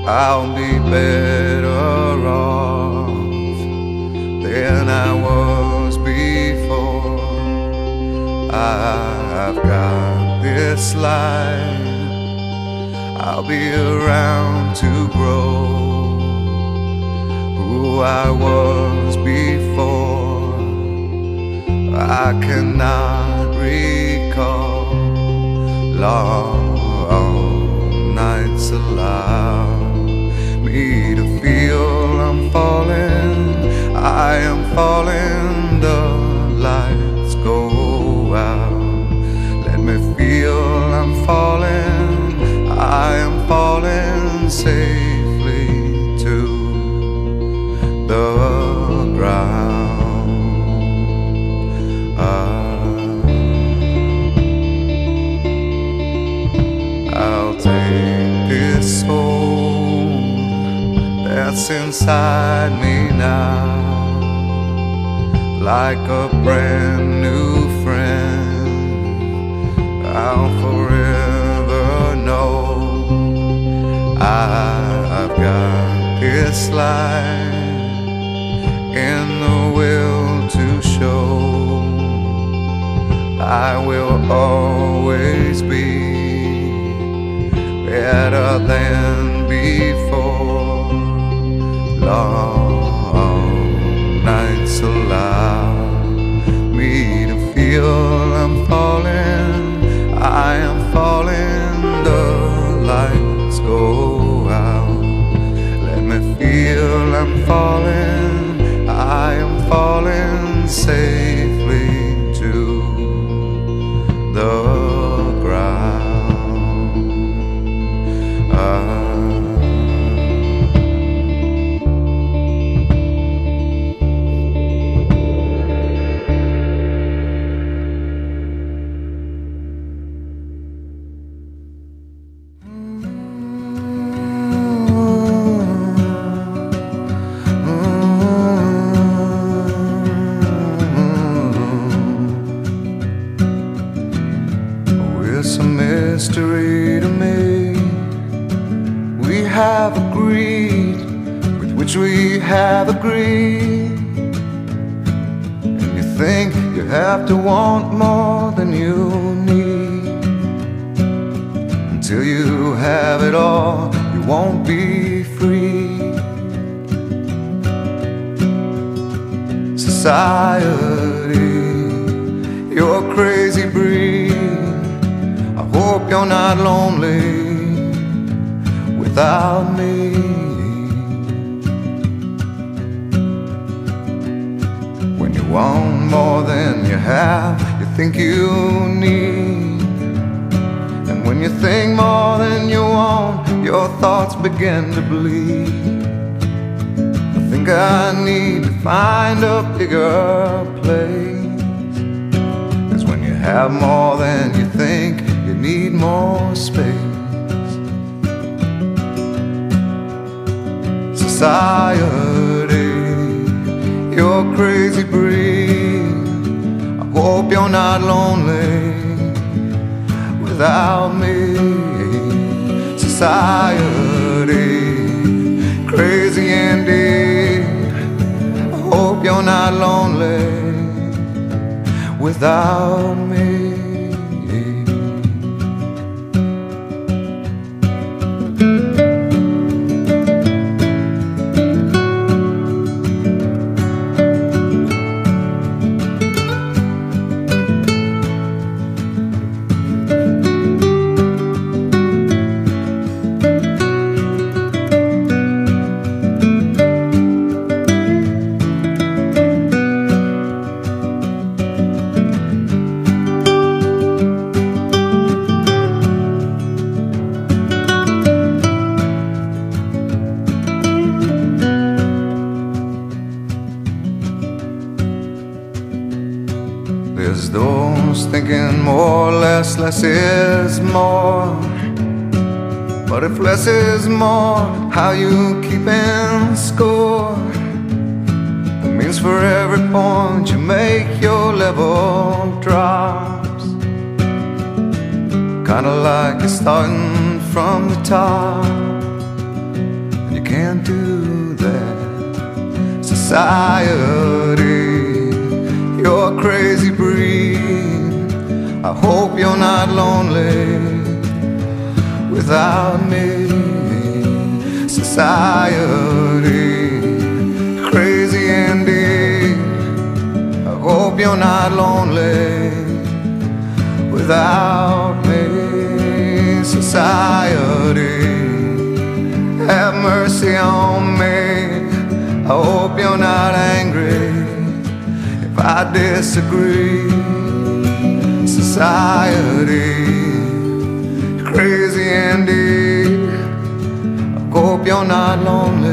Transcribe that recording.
I'll be better off than I was before. I've got this life, I'll be around to grow who I was before. I cannot recall long nights allow me to feel I'm falling. I am falling, the lights go out. Let me feel I'm falling. I am falling safely to the ground. I'll take this soul that's inside me now, like a brand new friend. I'll forever know I've got this life in the will to show. I will always be better than before. Long nights allow me to feel I'm falling. I am falling, the lights go out. Let me feel I'm falling. I am falling safely to the ground. It's a mystery to me. We have agreed with which we have agreed. And you think you have to want more than you need. Until you have it all, you won't be free. Society, you're a crazy breed. I hope you're not lonely without me. When you want more than you have, you think you need. And when you think more than you want, your thoughts begin to bleed. I think I need to find a bigger place. 'Cause when you have more than you think, you need more space. Society, you're a crazy breed. I hope you're not lonely without me. Society, crazy indeed. I hope you're not lonely without me. There's those thinking more or less is more. But if less is more, how you keeping score? It means for every point you make, your level drops. Kinda like you're starting from the top. can't do that. Society, you're a crazy breed. I hope you're not lonely without me. Society, crazy indeed. I hope you're not lonely without me. Society, have mercy on me. I hope you're not angry if I disagree. Society, crazy indeed. I hope you're not lonely